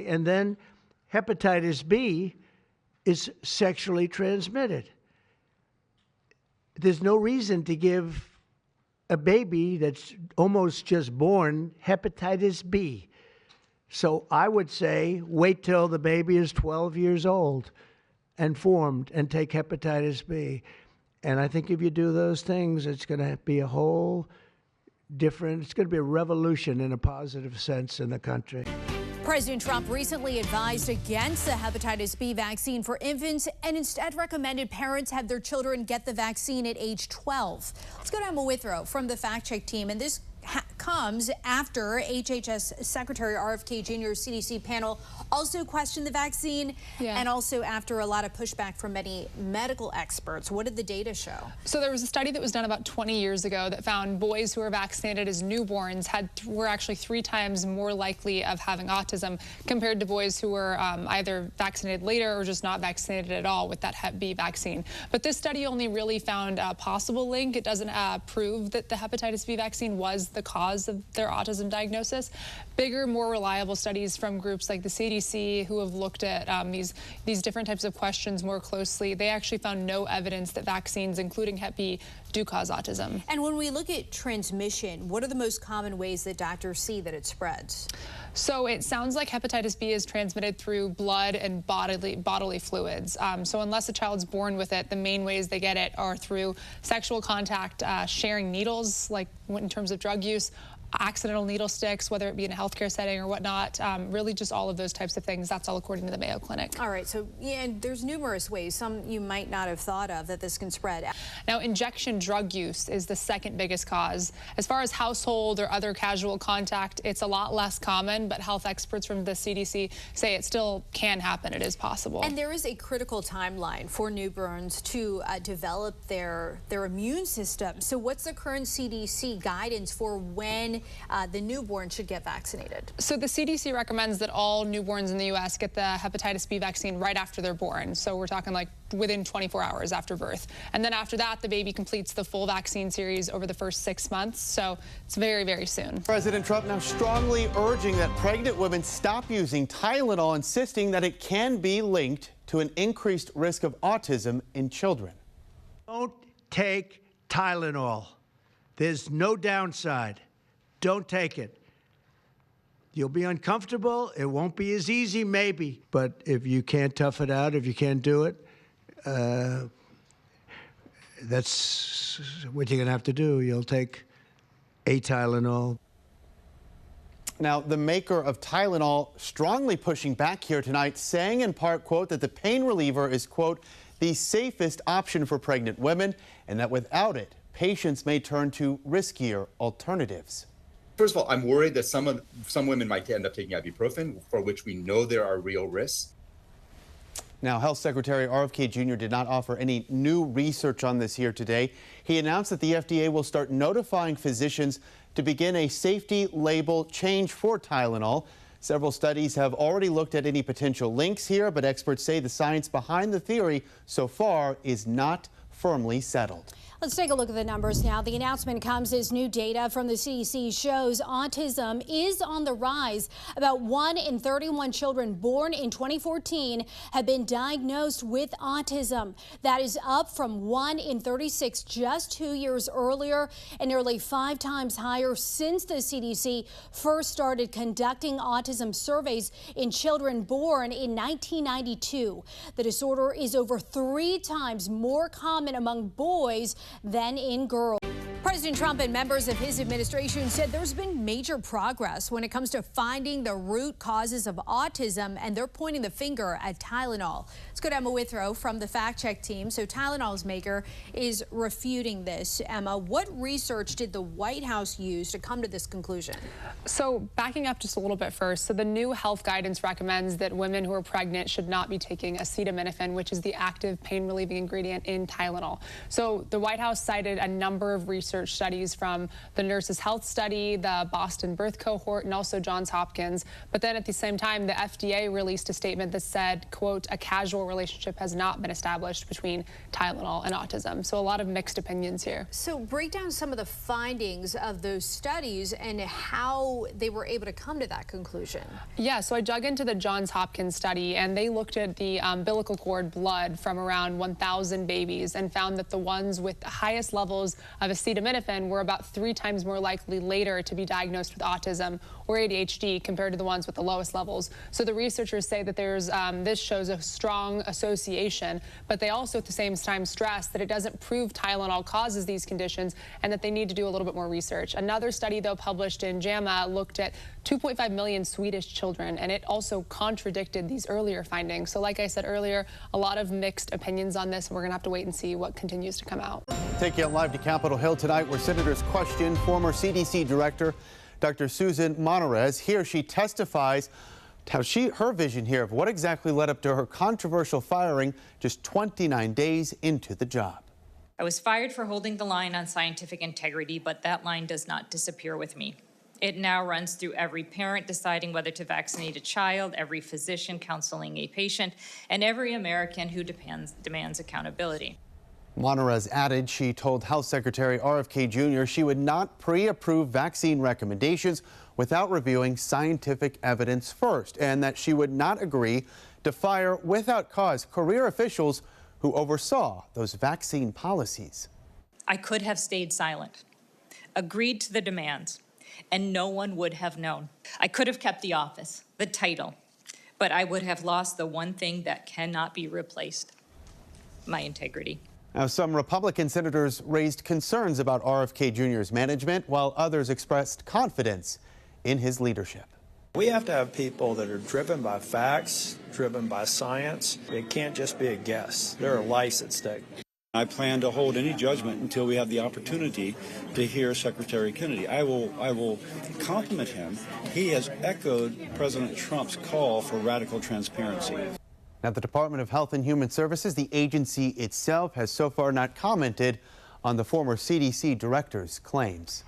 And then hepatitis B is sexually transmitted. There's no reason to give a baby that's almost just born hepatitis B. So I would say wait till the baby is 12 years old and formed and take hepatitis B. And I think if you do those things, it's going to be a whole different, it's going to be a revolution in a positive sense in the country. President Trump recently advised against the hepatitis B vaccine for infants and instead recommended parents have their children get the vaccine at age 12. Let's go to Emma Withrow from the Fact Check team. And this comes after HHS Secretary RFK Jr.'s CDC panel also questioned the vaccine, and also after a lot of pushback from many medical experts. What did the data show? So there was a study that was done about 20 years ago that found boys who were vaccinated as newborns were actually 3 times more likely of having autism compared to boys who were either vaccinated later or just not vaccinated at all with that Hep B vaccine. But this study only really found a possible link. It doesn't prove that the hepatitis B vaccine was the cause of their autism diagnosis. Bigger, more reliable studies from groups like the CDC, who have looked at these different types of questions more closely, they actually found no evidence that vaccines, including Hep B, do cause autism. And when we look at transmission, what are the most common ways that doctors see that it spreads? So it sounds like hepatitis B is transmitted through blood and bodily fluids. So unless a child's born with it, the main ways they get it are through sexual contact, sharing needles, like in terms of drug use, accidental needle sticks, whether it be in a healthcare setting or whatnot, really just all of those types of things. That's all according to the Mayo Clinic. All right, so and there's numerous ways, some you might not have thought of, that this can spread. Now, injection drug use is the second biggest cause. As far as household or other casual contact, it's a lot less common, but health experts from the CDC say it still can happen. It is possible. And there is a critical timeline for newborns to develop their immune system. So what's the current CDC guidance for when the newborn should get vaccinated? So the CDC recommends that all newborns in the U.S. get the hepatitis B vaccine right after they're born. So we're talking like within 24 hours after birth. And then after that, the baby completes the full vaccine series over the first 6 months. So it's very, very soon. President Trump now strongly urging that pregnant women stop using Tylenol, insisting that it can be linked to an increased risk of autism in children. Don't take Tylenol. There's no downside. Don't take it. You'll be uncomfortable. It won't be as easy, maybe. But if you can't tough it out, if you can't do it, that's what you're going to have to do. You'll take a Tylenol. Now, the maker of Tylenol strongly pushing back here tonight, saying in part, quote, that the pain reliever is, quote, the safest option for pregnant women, and that without it, patients may turn to riskier alternatives. First of all, I'm worried that some women might end up taking ibuprofen, for which we know there are real risks. Now, Health Secretary RFK Jr. did not offer any new research on this here today. He announced that the FDA will start notifying physicians to begin a safety label change for Tylenol. Several studies have already looked at any potential links here, but experts say the science behind the theory so far is not firmly settled. Let's take a look at the numbers now. The announcement comes as new data from the CDC shows autism is on the rise. About 1 in 31 children born in 2014 have been diagnosed with autism. That is up from 1 in 36 just 2 years earlier and nearly 5 times higher since the CDC first started conducting autism surveys in children born in 1992. The disorder is over 3 times more common among boys than in girls. President Trump and members of his administration said there's been major progress when it comes to finding the root causes of autism, and they're pointing the finger at Tylenol. Let's go to Emma Withrow from the Fact Check team. So Tylenol's maker is refuting this. Emma, what research did the White House use to come to this conclusion? So backing up just a little bit first, so the new health guidance recommends that women who are pregnant should not be taking acetaminophen, which is the active pain-relieving ingredient in Tylenol. So the White House cited a number of research research studies from the Nurses' Health Study, the Boston Birth Cohort, and also Johns Hopkins. But then at the same time, the FDA released a statement that said, quote, a casual relationship has not been established between Tylenol and autism. So a lot of mixed opinions here. So break down some of the findings of those studies and how they were able to come to that conclusion. Yeah, so I dug into the Johns Hopkins study, and they looked at the umbilical cord blood from around 1,000 babies and found that the ones with the highest levels of acetaminophen were about 3 times more likely later to be diagnosed with autism or ADHD compared to the ones with the lowest levels. So the researchers say that there's this shows a strong association, but they also at the same time stress that it doesn't prove Tylenol causes these conditions and that they need to do a little bit more research. Another study, though, published in JAMA looked at 2.5 million Swedish children, and it also contradicted these earlier findings. So like I said earlier, a lot of mixed opinions on this, and we're going to have to wait and see what continues to come out. Take you live to Capitol Hill tonight, where senators question former CDC Director Dr. Susan Monterez. Here she testifies how her vision here of what exactly led up to her controversial firing just 29 days into the job. I was fired for holding the line on scientific integrity, but that line does not disappear with me. It now runs through every parent deciding whether to vaccinate a child, every physician counseling a patient, and every American who demands accountability. Monterez added she told Health Secretary RFK Jr. she would not pre-approve vaccine recommendations without reviewing scientific evidence first, and that she would not agree to fire without cause career officials who oversaw those vaccine policies. I could have stayed silent, agreed to the demands, and no one would have known. I could have kept the office, the title, but I would have lost the one thing that cannot be replaced, my integrity. Now, some Republican senators raised concerns about RFK Jr.'s management, while others expressed confidence in his leadership. We have to have people that are driven by facts, driven by science. It can't just be a guess. There are lives at stake. I plan to hold any judgment until we have the opportunity to hear Secretary Kennedy. I will compliment him. He has echoed President Trump's call for radical transparency. Now, the Department of Health and Human Services, the agency itself, has so far not commented on the former CDC director's claims.